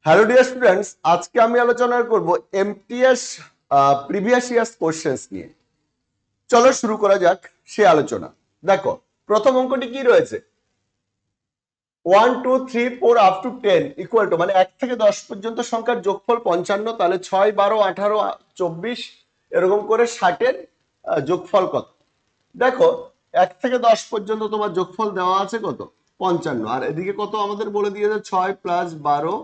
Hello dear students, আজকে আমি আলোচনা করব এমটিএস প্রিভিয়াস ইয়ার্স কোশ্চেন্স নিয়ে। চলো শুরু করা যাক সে আলোচনা। দেখো, প্রথম অঙ্কটি কি রয়েছে? 1 2 3 4 আপ টু 10 ইকুয়াল টু, মানে 1 থেকে 10 পর্যন্ত সংখ্যার যোগফল 55, তাহলে 6 12 18 24 এরকম করে 60 এর যোগফল কত? দেখো, 1 থেকে 10 পর্যন্ত তোমার যোগফল দেওয়া আছে কত? 55। আর এদিকে কত আমাদের বলে দিয়েছে? 6 প্লাস 12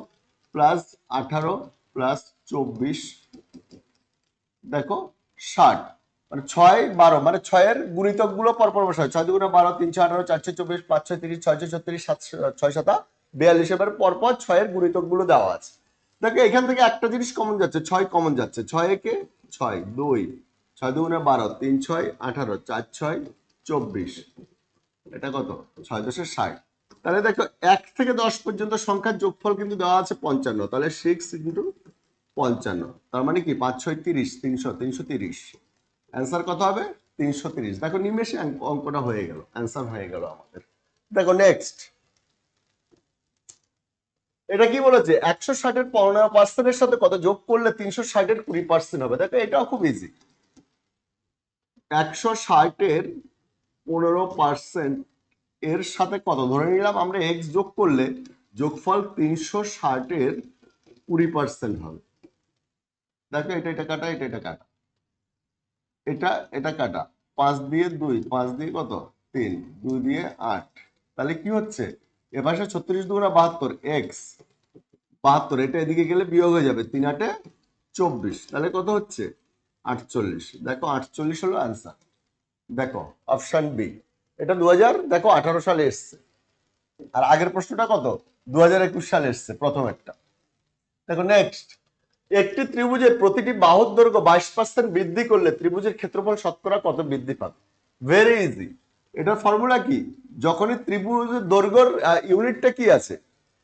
প্লাস 18 প্লাস 24, দেখো 60। মানে 6 12, মানে 6 এর গুণিতক গুলো পরপর বসায়। 6 দুগুণে 12, 3 18, 4 24, 5 36, 6 36, 6 7 42, এবার পরপর 6 এর গুণিতক গুলো দেওয়া আছে। দেখো এখান থেকে একটা জিনিস কমন যাচ্ছে, 6 কমন যাচ্ছে। 6 একে 6, 2, 6 দুগুণে 12, 3 6 18, 4 6 24, এটা কত? 6 10 60। তাহলে দেখো 1 থেকে 10 পর্যন্ত সংখ্যার যোগফল কিন্তু দেওয়া আছে 55, তাহলে 6 ইন্টু 55, তার মানে কি 5 6 30, 300 330। অ্যান্সার কত হবে? 330। দেখো নিমেষে অঙ্কটা হয়ে গেল, অ্যান্সার হয়ে গেল আমাদের। দেখো নেক্সট, এটা কি বলেছে? 160 এর 15% এর সাথে কত যোগ করলে 360 এর 20% হবে? দেখো এটাও খুব ইজি। 160 এর 15% এর সাথে কত ধরে নিলাম আমরা, এক্স যোগ করলে যোগফল 360 এর 20% হবে। দেখো এটা কাটা, এটা কাটা, এটা কাটা, 5 দিয়ে 2, 5 দিয়ে কত? 3, 2 দিয়ে 8। তাহলে কি হচ্ছে? এপাশে 36 দুগুণা 72, এক্স 72, এটা এদিকে গেলে বিয়োগ হয়ে যাবে, 3 8 24, তাহলে কত হচ্ছে? 48। দেখো 48 হলো আনসার। দেখো অপশন বি, এটা 2018 সালে এসছে। আর আগের প্রশ্নটা কত? 2021 সালে এসছে প্রথম একটা। দেখো নেক্সট, একটি ত্রিভুজের প্রতিটি বাহুর দৈর্ঘ্য 22% বৃদ্ধি করলে ত্রিভুজের ক্ষেত্রফল শতকরা কত বৃদ্ধি পাবে? Very easy. এটার ফর্মুলা কি? যখনই ত্রিভুজের দৈর্ঘ্যর ইউনিটটা কি আছে,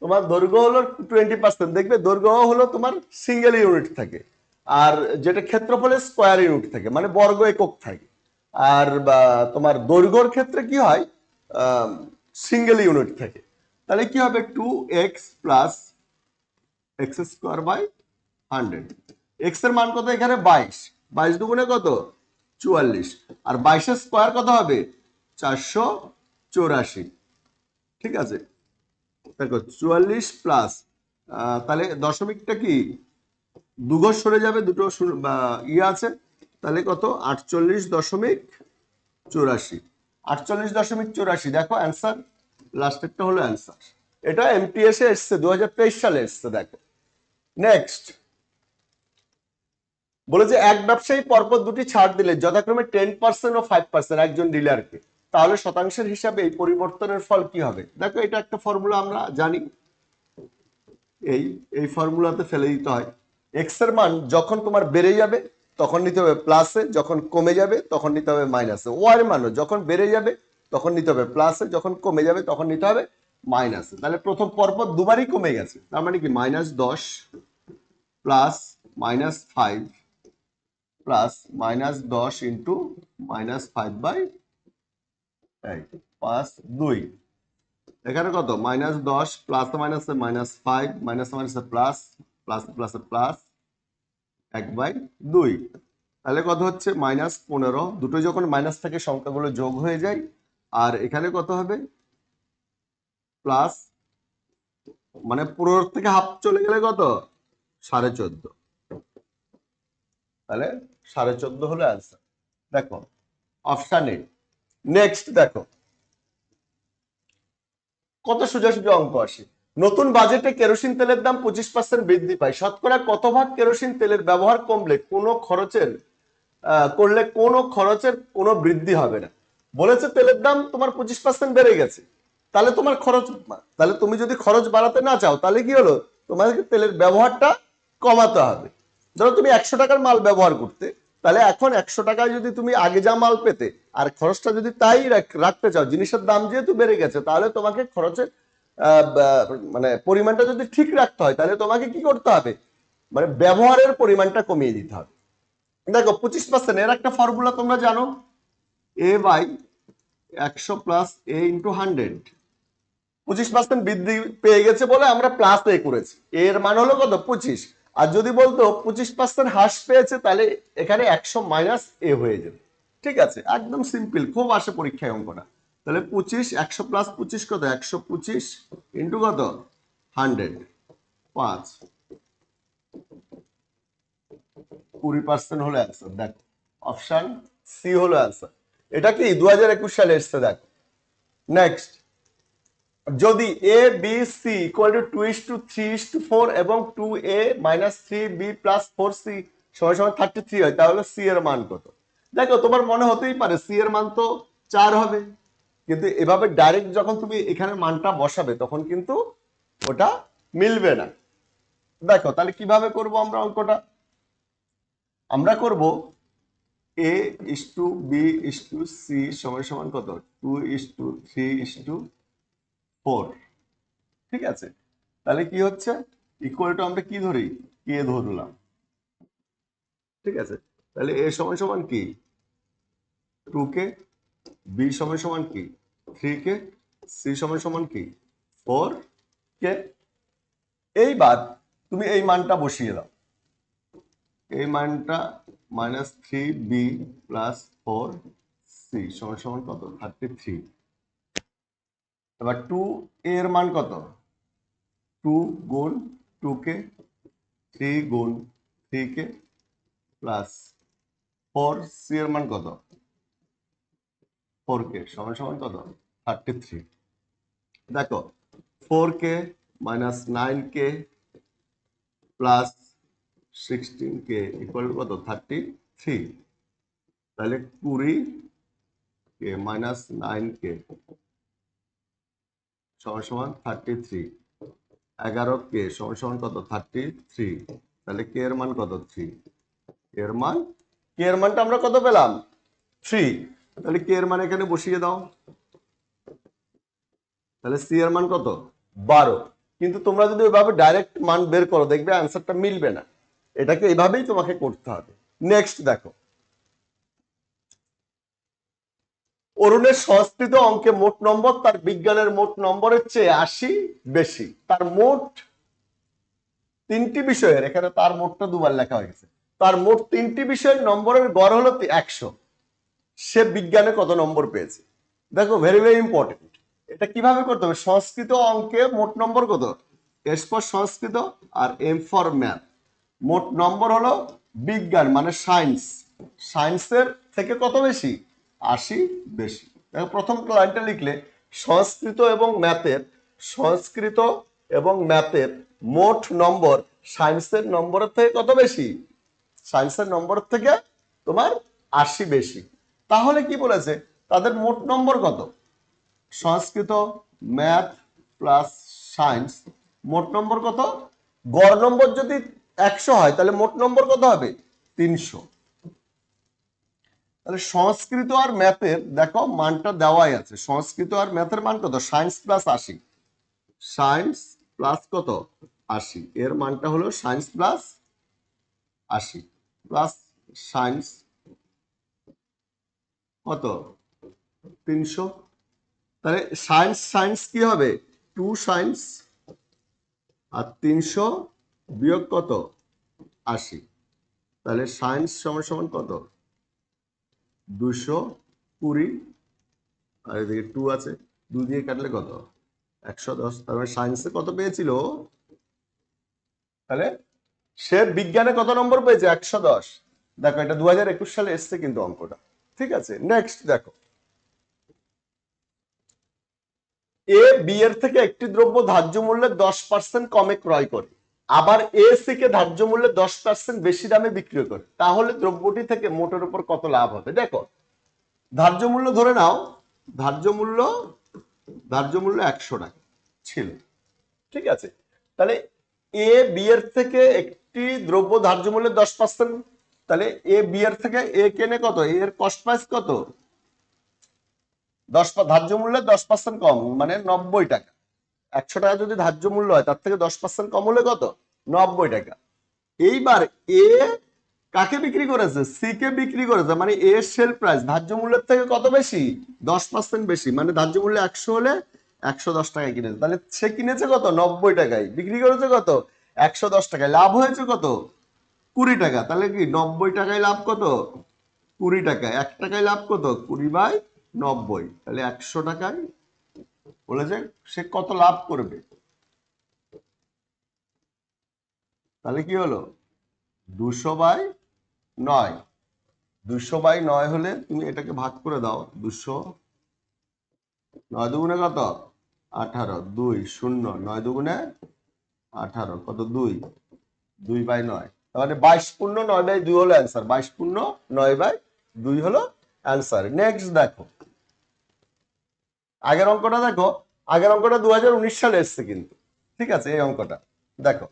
তোমার দৈর্ঘ্য হলো 20%, দেখবে দৈর্ঘ্য হলো তোমার সিঙ্গেল ইউনিট থাকে, আর যেটা ক্ষেত্রফলের স্কোয়ার ইউনিট থাকে, মানে বর্গ একক থাকে। আর তোমার দৈর্ঘ্যর ক্ষেত্রে কি হয়? সিঙ্গেল ইউনিট থাকে। তাহলে কি হবে? 2x plus x square by 100। X এর মান কত এখানে? 22। 22 দুগুণে কত? 44। আর 22 এর স্কোয়ার কত হবে? 484। ঠিক আছে, দেখো 44 প্লাস, তাহলে দশমিকটা কি দুঘর সরে যাবে, দুটো ইয়ে আছে, তাহলে কত? 48.84। 48.84, দেখো অ্যান্সার, লাস্টেরটা হলো অ্যান্সার। এটা এমটিএস এ এসছে, 2023 সালে এসছে। দেখো নেক্সট, বলেছে এক ব্যবসায়ী পরপর দুটি ছাড় দিলে যথাক্রমে 10% ও 5% একজন ডিলারকে, তাহলে শতাংশের হিসাবে এই পরিবর্তনের ফল কি হবে? দেখো এটা একটা ফর্মুলা আমরা জানি, এই এই ফর্মুলাতে ফেলে দিতে হয়। এক্স এর মান যখন তোমার বেড়ে যাবে তখন নিতে হবে প্লাসে, যখন কমে যাবে তখন নিতে হবে মাইনাসে। ওয়াই এর মানও যখন বেড়ে যাবে তখন নিতে হবে প্লাসে, যখন কমে যাবে তখন নিতে হবে মাইনাসে। তাহলে প্রথম পরপর দুবারই কমে গেছে, তার মানে কি -10 প্লাস -5 প্লাস -10 ইন্টু -5/8, 5 2। এখানে কত? -10 প্লাস মাইনাসে -5, মাইনাস মাইনাসে প্লাস, প্লাস প্লাসে প্লাস 1/2। তাহলে কত হচ্ছে? -15। দুটো যখন মাইনাস থেকে সংখ্যাগুলো যোগ হয়ে যায়। আর এখানে কত হবে? প্লাস, মানে 15 থেকে হাফ চলে গেলে কত? 14.5। তাহলে 14.5 হলো অ্যান্সার। দেখো অপশন এ। নেক্সট দেখো, কত সোজা সোজা অঙ্ক আসে। নতুন বাজেটে কেরোসিন তেলের দাম 25% বৃদ্ধি পায়, শতকরা কত ভাগ কেরোসিন তেলের ব্যবহার কমলে কোনো খরচের কোনো বৃদ্ধি হবে না? বলেছে তেলের দাম তোমার 25% বেড়ে গেছে, তাহলে তোমার খরচ, তাহলে তুমি যদি খরচ বাড়াতে না চাও তাহলে কি হলো? তোমাকে তেলের ব্যবহারটা কমাতে হবে। ধরো তুমি 100 টাকার মাল ব্যবহার করতে, তাহলে এখন 100 টাকায় যদি তুমি আগে যা মাল পেতে আর খরচটা যদি তাই রাখতে চাও, জিনিসের দাম যেহেতু বেড়ে গেছে, তাহলে তোমাকে খরচের মানে পরিমাণটা যদি ঠিক রাখতে হয় তাহলে তোমাকে কি করতে হবে? মানে ব্যবহারের পরিমাণটা কমিয়ে দিতে হবে। দেখো 25%, এর একটা ফর্মুলা তোমরা জানো, a/100 প্লাস a ইন্টু 100। 25% বৃদ্ধি পেয়ে গেছে বলে আমরা প্লাস এ করেছি, এর মান হলো কত 25। আর যদি বলতো 25% হ্রাস পেয়েছে তাহলে এখানে 100 মাইনাস এ হয়ে যাবে। ঠিক আছে, একদম সিম্পল, খুব আসে পরীক্ষায় অঙ্কটা। তাহলে 25, 100 প্লাস 25 কত, 125 ইন্টু কত 100, 5, 20% হলো অ্যান্সার। দেখো অপশন সি হলো অ্যান্সার। এটা কি 2021 সালে এসছে। দেখো নেক্সট, যদি A B C equal to 2:3:4 এবং 2a minus 3b plus 4c সমান সমান 33 হয়, তাহলে সি এর মান কত? দেখো তোমার মনে হতেই পারে সি এর মান তো 4 হবে, কিন্তু এভাবে ডাইরেক্ট যখন তুমি এখানে মানটা বসাবে তখন কিন্তু ওটা মিলবে না। দেখো তাহলে কিভাবে করব আমরা অঙ্কটা? আমরা করব a is to b is to c সমান সমান কত, 2:3:4। ঠিক আছে, তাহলে কি হচ্ছে, ইকুয়াল টু আমরা কি ধরি, কে ধরলাম। ঠিক আছে, তাহলে এ সমান সমান কি 2k, বি সমান সমান কি 3k, সি সমান সমান কি 4k। এইবার তুমি এই মানটা বসিয়ে দাও, এই মানটা মাইনাস 3b প্লাস 4c সমান সমান কত 33। এবার 2 এর মান কত, 2 গুণ 2k, 3 গুণ 3k প্লাস 4c এর মান কত 4k সমান সমান কত 33। দেখো 4k minus 9k plus 16k equal to কত 33। তাহলে 20k মাইনাস 9k সমান সমান 33, 11k সমান সমান কত 33। তাহলে কে এর মান কত 3, এর মান কে এর মানটা আমরা কত পেলাম 3। তাহলে কে এর মান এখানে বসিয়ে দাও, তাহলে সি এর মান কত 12। কিন্তু তোমরা যদি ওইভাবে ডাইরেক্ট মান বের করো দেখবে অ্যান্সারটা মিলবে না, এটাকে এইভাবেই তোমাকে করতে হবে। নেক্সট দেখো, অরুণের সংস্কৃত অঙ্কে মোট নম্বর তার বিজ্ঞানের মোট নম্বরের চেয়ে 80 বেশি। তার মোট 3টি বিষয়ের, এখানে তার মোটটা দুবার লেখা হয়েছে, তার মোট 3টি বিষয়ের নম্বরের গড় হলো 100, সে বিজ্ঞানে কত নম্বর পেয়েছে? দেখো ভেরি ভেরি ইম্পর্টেন্ট, এটা কিভাবে করতে হবে, সংস্কৃত অঙ্কে মোট নম্বর কত, এস ফর সংস্কৃত আর এম ফর ম্যাথ। মোট নম্বর হলো বিজ্ঞান মানে সায়েন্স, সায়েন্সের থেকে কত বেশি 80 বেশি। দেখো প্রথম লাইনটা লিখলে সংস্কৃত এবং ম্যাথের, সংস্কৃত এবং ম্যাথের মোট নম্বর সায়েন্সের নম্বরের থেকে কত বেশি, সায়েন্সের নম্বর থেকে তোমার 80 বেশি। তাহলে কি বলেছে, তাদের মোট নম্বর কত, সংস্কৃত ম্যাথ প্লাস সায়েন্স মোট নম্বর কত, গড় নম্বর যদি 100 হয় তাহলে মোট নম্বর কত হবে 300। তাহলে সংস্কৃত আর ম্যাথের দেখো মানটা দেওয়াই আছে, সংস্কৃত আর ম্যাথের মান কত, সায়েন্স প্লাস 80, সায়েন্স প্লাস কত 80, এর মানটা হলো সায়েন্স প্লাস 80 প্লাস সায়েন্স কত 300। তাহলে সায়েন্স সায়েন্স কি হবে 2 সায়েন্স আর 300 বিয়োগ কত 80। তাহলে সায়েন্স সমান সমান কত 220, আর এদিকে 2 আছে, 2 দিয়ে কাটলে কত 110। তার মানে সায়েন্সে কত পেয়েছিল, তাহলে সে বিজ্ঞানে কত নম্বর পেয়েছে 110। দেখো এটা 2021 সালে এসছে কিন্তু অঙ্কটা। ঠিক আছে, নেক্সট দেখো, এ বি এর থেকে একটি দ্রব্য ধার্য মূল্যে 10% কমে ক্রয় করে, আবার এ সি কে ধার্য মূল্যে 10% বেশি দামে বিক্রি করে, তাহলে দ্রব্যটি থেকে মোটের উপর কত লাভ হবে? দেখো ধার্য মূল্য ধরে নাও, ধার্য মূল্য 100 টাকা ছিল। ঠিক আছে, তাহলে এ বি এর থেকে একটি দ্রব্য ধার্য মূল্যে 10%, তাহলে এ বি এর থেকে এ কেনে কত, এর কস্ট প্রাইস কত 10, ধার্য মূল্যে 10% কম মানে 90 টাকা। 100 টাকা যদি ধার্য মূল্য হয় তার থেকে 10% কম হলে কত 90 টাকা। এইবার এ কাকে বিক্রি করেছে, সি কে বিক্রি করেছে, মানে এর সেল প্রাইস ধার্য মূল্যের থেকে কত বেশি 10% বেশি, মানে ধার্য মূল্য 100 হলে 110 টাকায় কিনেছে, তাহলে সে কিনেছে কত 90 টাকায়, বিক্রি করেছে কত 110 টাকায়, লাভ হয়েছে কত 20 টাকা। তাহলে কি 90 টাকায় লাভ কত 20 টাকা, 1 টাকায় লাভ কত 20/90, তাহলে 100 টাকায় বলেছে সে কত লাভ করবে। তাহলে কি হলো 200/9, 200/9 হলে তুমি এটাকে ভাগ করে দাও, 200, 9 দুগুণে কত 18, 2 0, 9 দুগুণে 18 কত 2, 2/9, তাহলে 22/9/2 হলো অ্যান্সার, 22/9/2 হলো অ্যান্সার। নেক্সট দেখো আগের অঙ্কটা, দেখো আগের অঙ্কটা 2019 সালে এসছে কিন্তু, ঠিক আছে, এই অঙ্কটা দেখো।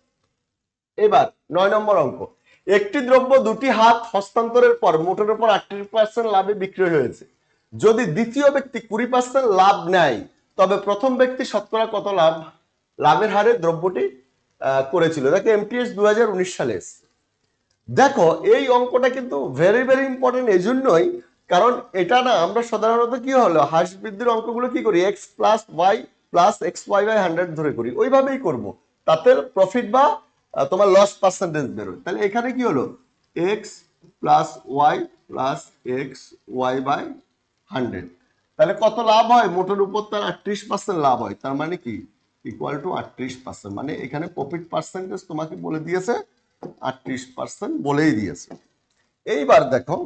এবার 9 নম্বর অঙ্ক, একটি দ্রব্য দুটি হাত হস্তান্তরের পর মোটের উপর 38% লাভে বিক্রয় হয়েছে। যদি দ্বিতীয় ব্যক্তি 20% লাভ নেয়, তবে প্রথম ব্যক্তি শতকরা কত লাভের হারে দ্রব্যটি করেছিল। দেখো এমটিএস 2019 সালে এসছে। দেখো এই অঙ্কটা কিন্তু ভেরি ভেরি ইম্পর্টেন্ট এই জন্যই, কারণ এটা না আমরা সাধারণত কি হলো হ্রাস বৃদ্ধির অঙ্কগুলো কি করি x plus y plus x y by 100 ধরে করি, ওইভাবেই করব, তাতে প্রফিট বা তোমার লস পার্সেন্টেজ বেরোয়। তাহলে এখানে কি হলো x plus y plus x y by 100, তাহলে কত লাভ হয় মোটের উপর তার 38% লাভ হয়, তার মানে কি ইকুয়াল টু 38%, মানে এখানে প্রফিট পার্সেন্টেজ তোমাকে বলে দিয়েছে 38% বলেই দিয়েছে। এইবার দেখো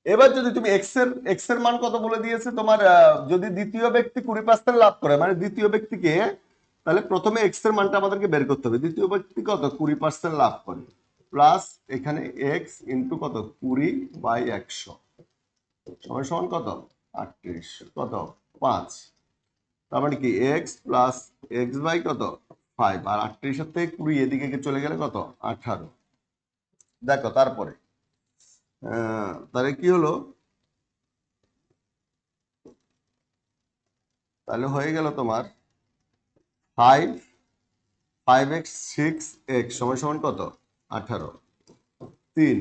এবার যদি তুমি এক্স এর মান কত বলে দিয়েছে তোমার, যদি দ্বিতীয় ব্যক্তি 20% লাভ করে, মানে দ্বিতীয় ব্যক্তিকে, তাহলে প্রথমে এক্স এর মানটা আমাদেরকে বের করতে হবে। দ্বিতীয় ব্যক্তি কত 20% লাভ করে, প্লাস এখানে এক্স ইন্টু কত 20/100 সমান সমান কত 38 কত 5, তার মানে কি এক্স প্লাস এক্স বাই কত 5, আর 38 থেকে 20 এদিকে চলে গেলে কত 18। দেখো তারপরে তাহলে কি হলো, তাহলে হয়ে গেল তোমার 5x 6x সমান সমান কত 18, 3,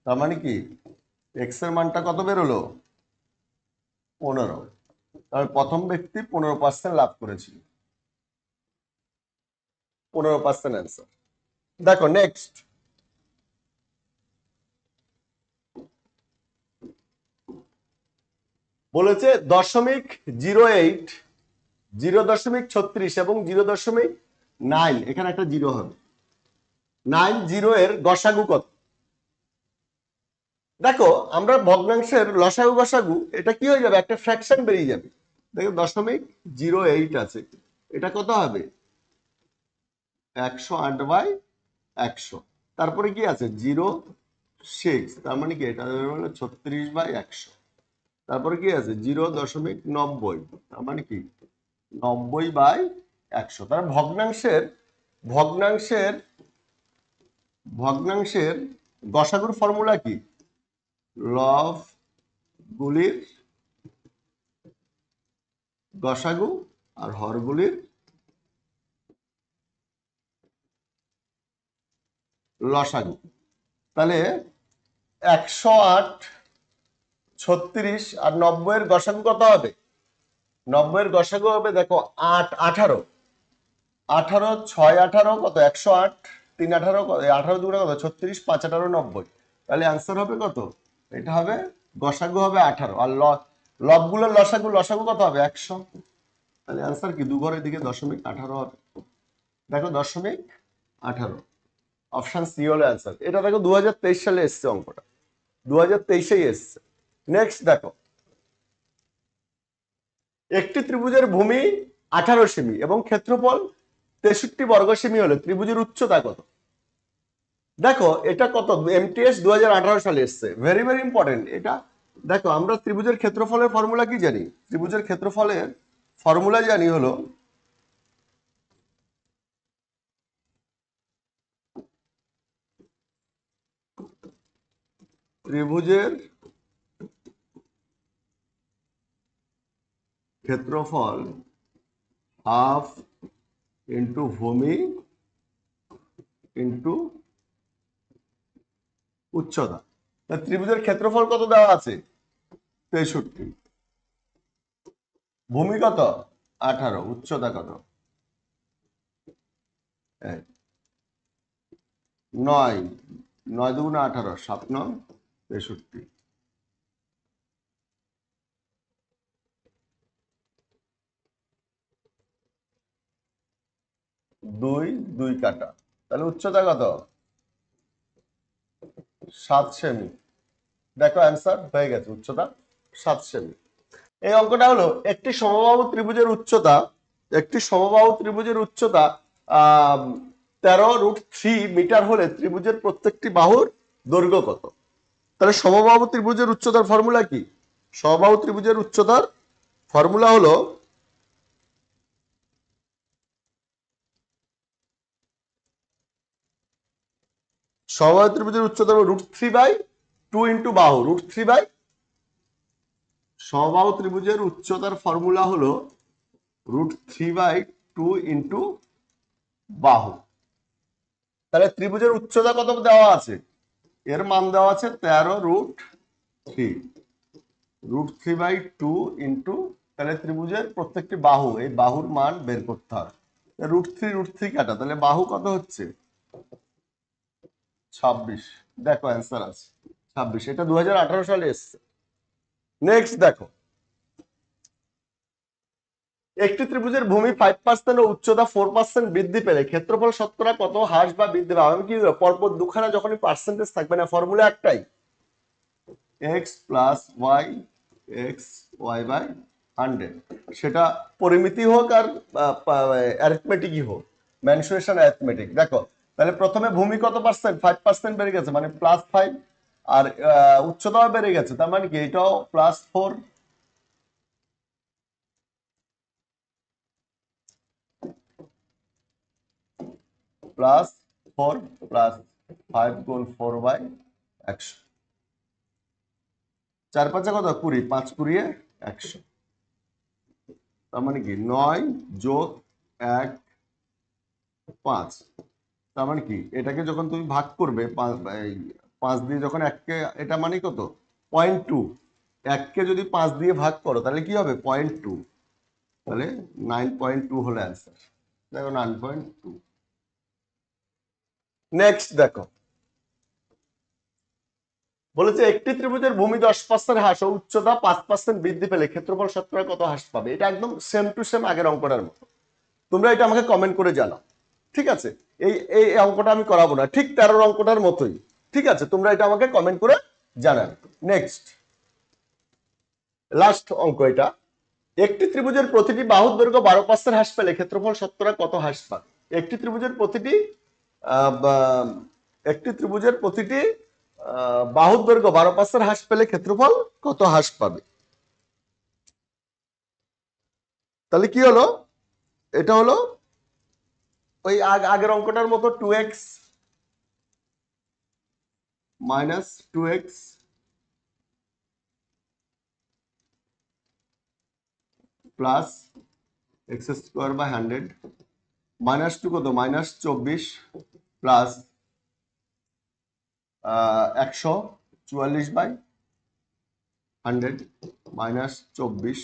তার মানে কি এক্স এর মানটা কত বেরোলো 15, তাহলে প্রথম ব্যক্তি 15% লাভ করেছিল, 15% অ্যান্সার। দেখো নেক্সট বলেছে 0.08, 0.36 এবং 0.9, এখানে একটা জিরো হবে, 90 এর গসাগু কত। দেখো আমরা ভগ্নাংশের লসাগু গসাগু এটা কি হয়ে যাবে, একটা ফ্র্যাকশন বেরিয়ে যাবে। দেখো 0.08 আছে, এটা কত হবে 108/100, তারপরে কি আছে 0.6, তার মানে কি এটা হলো 36/100, তারপরে কি আছে 0.90, তার মানে কি 90/100। তার ভগ্নাংশের ভগ্নাংশের ভগ্নাংশের গসাগুর ফর্মুলা কি, লব গুলির গসাগু আর হরগুলির লসাগু। তাহলে 108, 36 আর 90 এর গসাগু কত হবে, 90 এর গসাগু হবে দেখো 8, 18, 18 6 18 কত 108, 3 18 কত 18 দুগুণে কত 36, 5 18 90, তাহলে অ্যান্সার হবে কত, এটা হবে গসাগু হবে 18, আর লবগুলোর লসাগু কত হবে 100, তাহলে অ্যান্সার কি দু ঘরের দিকে 0.18 হবে। দেখো 0.18 অপশন সি হলো অ্যান্সার। এটা দেখো 2023 সালে এসছে অঙ্কটা, 2023-এই এসছে। নেক্সট দেখো একটি ত্রিভুজের ভূমি 18 সেমি এবং ক্ষেত্রফল 63 বর্গ সেমি হলে ত্রিভুজের উচ্চতা কত। দেখো এটা কত এমটিএস 2018 সালে এসছে, ভেরি ভেরি ইম্পর্টেন্ট এটা। দেখো আমরা ত্রিভুজের ক্ষেত্রফলের ফর্মুলা কি জানি, ত্রিভুজের ক্ষেত্রফলের ফর্মুলা জানি হলো ত্রিভুজের ক্ষেত্রফল হাফ ইন্টু ভূমি ইন্টু উচ্চতা। ত্রিভুজের ক্ষেত্রফল কত দেওয়া আছে 63, ভূমি কত 18, উচ্চতা কত 9, 9 দুগুণে 18, 7 9 63, 2 2 কাটা, তাহলে উচ্চতা কত 7 সেমি। দেখো অ্যান্সার হয়ে গেছে, উচ্চতা 7 সেমি। এই অঙ্কটা হলো একটি সমবাহু ত্রিভুজের উচ্চতা, একটি সমবাহু ত্রিভুজের উচ্চতা 13√3 মিটার হলে ত্রিভুজের প্রত্যেকটি বাহুর দৈর্ঘ্য কত? তাহলে সমবাহু ত্রিভুজের উচ্চতার ফর্মুলা কি? সমবাহু ত্রিভুজের উচ্চতার ফর্মুলা হলো সমবাহু ত্রিভুজের উচ্চতা √3/2 ইন্টু বাহু, √3 সমবাহু ত্রিভুজের উচ্চতার ফর্মুলা হলো √3/2 ইন্টু বাহু। তাহলে ত্রিভুজের উচ্চতা কত দেওয়া আছে? এর মান দেওয়া আছে 13√3, √3/2 ইন্টু, তাহলে ত্রিভুজের প্রত্যেকটি বাহু, এই বাহুর মান বের করতে হবে। √3 কাটা, তাহলে বাহু কত হচ্ছে 26। দেখো অ্যান্সার আছে 26, এটা 2018 সালে এসছে। নেক্সট দেখো, একটি ত্রিভুজের ভূমি 5% ও উচ্চতা 4% বৃদ্ধি পেলে ক্ষেত্রফল শতকরা কত হ্রাস বা বৃদ্ধি পাবে? আমি কি পরপর দুখানা যখনই পার্সেন্টেজ থাকবে না, ফর্মুলা একটাই, x plus y x y by 100, সেটা পরিমিতি হোক আর অ্যারিথমেটিকই হোক, মেনসুরেশন অ্যারিথমেটিক। দেখো তাহলে প্রথমে ভূমি কত পার্সেন্ট 5% বেড়ে গেছে, মানে +5, আর উচ্চতাও বেড়ে গেছে, তার মানে কি এটাও +4, +4 +5 গুণ 4/100, 4 5 কত 20, 5 20 100, তার মানে কি 9 যোগ 1 5, তার মানে কি এটাকে যখন তুমি ভাগ করবে 5 দিয়ে যখন 1কে, এটা মানে কত 0.2, 1কে যদি 5 দিয়ে ভাগ করো তাহলে কি হবে 0.2, তাহলে 9.2 হলো অ্যান্সার। দেখো 9.2। নেক্সট দেখো, বলেছে একটি ত্রিভুজের ভূমি 10% হ্রাস ও উচ্চতা 5% বৃদ্ধি পেলে ক্ষেত্রফল শতকরা কত হ্রাস পাবে? এটা একদম সেম টু সেম আগের অঙ্কটার মতো। তোমরা এটা আমাকে কমেন্ট করে জানাও, ঠিক আছে? এই এই অঙ্কটা আমি করাবো না, ঠিক 13 অঙ্কটার মতোই, ঠিক আছে? তোমরা এটা আমাকে কমেন্ট করে জানাবে। নেক্সট লাস্ট অঙ্ক এটা, একটি ত্রিভুজের প্রতিটি বাহুর দৈর্ঘ্য 12% হ্রাস পেলে ক্ষেত্রফল শতকরা কত হ্রাস পাবে? একটি ত্রিভুজের প্রতিটি একটি ত্রিভুজের প্রতিটি বাহুর দৈর্ঘ্য 12% হ্রাস পেলে ক্ষেত্রফল কত হ্রাস পাবে? তাহলে কি হলো, এটা হলো ওই আগের অঙ্কটার মতো 2x minus 2x plus x²/100, -2 কত -24 প্লাস 144/100 -24,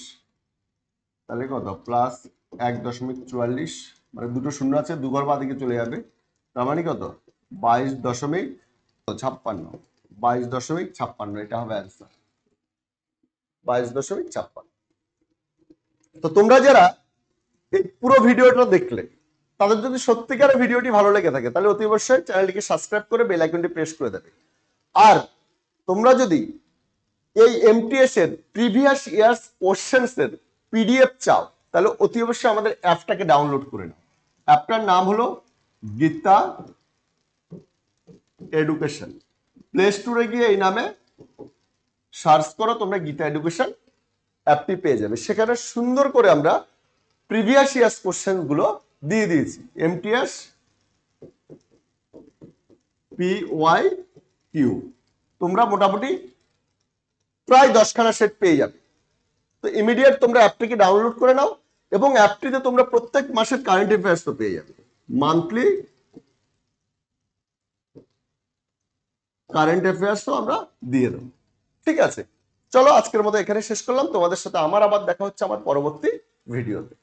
তাহলে কত প্লাস 1.44, মানে দুটো শূন্য আছে, দুঘর বাঁ দিকে চলে যাবে, তার মানে কত 22.56, 22.56, এটা হবে অ্যান্সার 22.56। তো তোমরা যারা এই পুরো ভিডিওটা দেখলে, তাদের যদি সত্যিকারের ভিডিওটি ভালো লেগে থাকে তাহলে অতি অবশ্যই চ্যানেলটিকে সাবস্ক্রাইব করে বেল আইকনটি প্রেস করে দেবে। আর তোমরা যদি এই এমটিএস এর প্রিভিয়াস ইয়ার্স কোশ্চেন্স এর পিডিএফ চাও তাহলে অতি অবশ্যই আমাদের অ্যাপটাকে ডাউনলোড করে নাও। অ্যাপটার নাম হলো গীতা এডুকেশন। প্লে স্টোরে গিয়ে এই নামে সার্চ করো, তোমরা গীতা এডুকেশন অ্যাপটি পেয়ে যাবে। সেখানে সুন্দর করে আমরা প্রিভিয়াস ইয়ার্স কোশ্চেন গুলো দিয়ে দিয়েছি, এমটিএস PYQ, তোমরা মোটামুটি প্রায় 10খানা সেট পেয়ে যাবে। তো ইমিডিয়েট তোমরা অ্যাপটিকে ডাউনলোড করে নাও, এবং অ্যাপটিতে তোমরা প্রত্যেক মাসের কারেন্ট অ্যাফেয়ার্স তো পেয়ে যাবে, মান্থলি কারেন্ট অ্যাফেয়ার্স তো আমরা দিয়ে দেবো, ঠিক আছে? চলো আজকের মতো এখানে শেষ করলাম, তোমাদের সাথে আমার আবার দেখা হচ্ছে আমার পরবর্তী ভিডিওতে।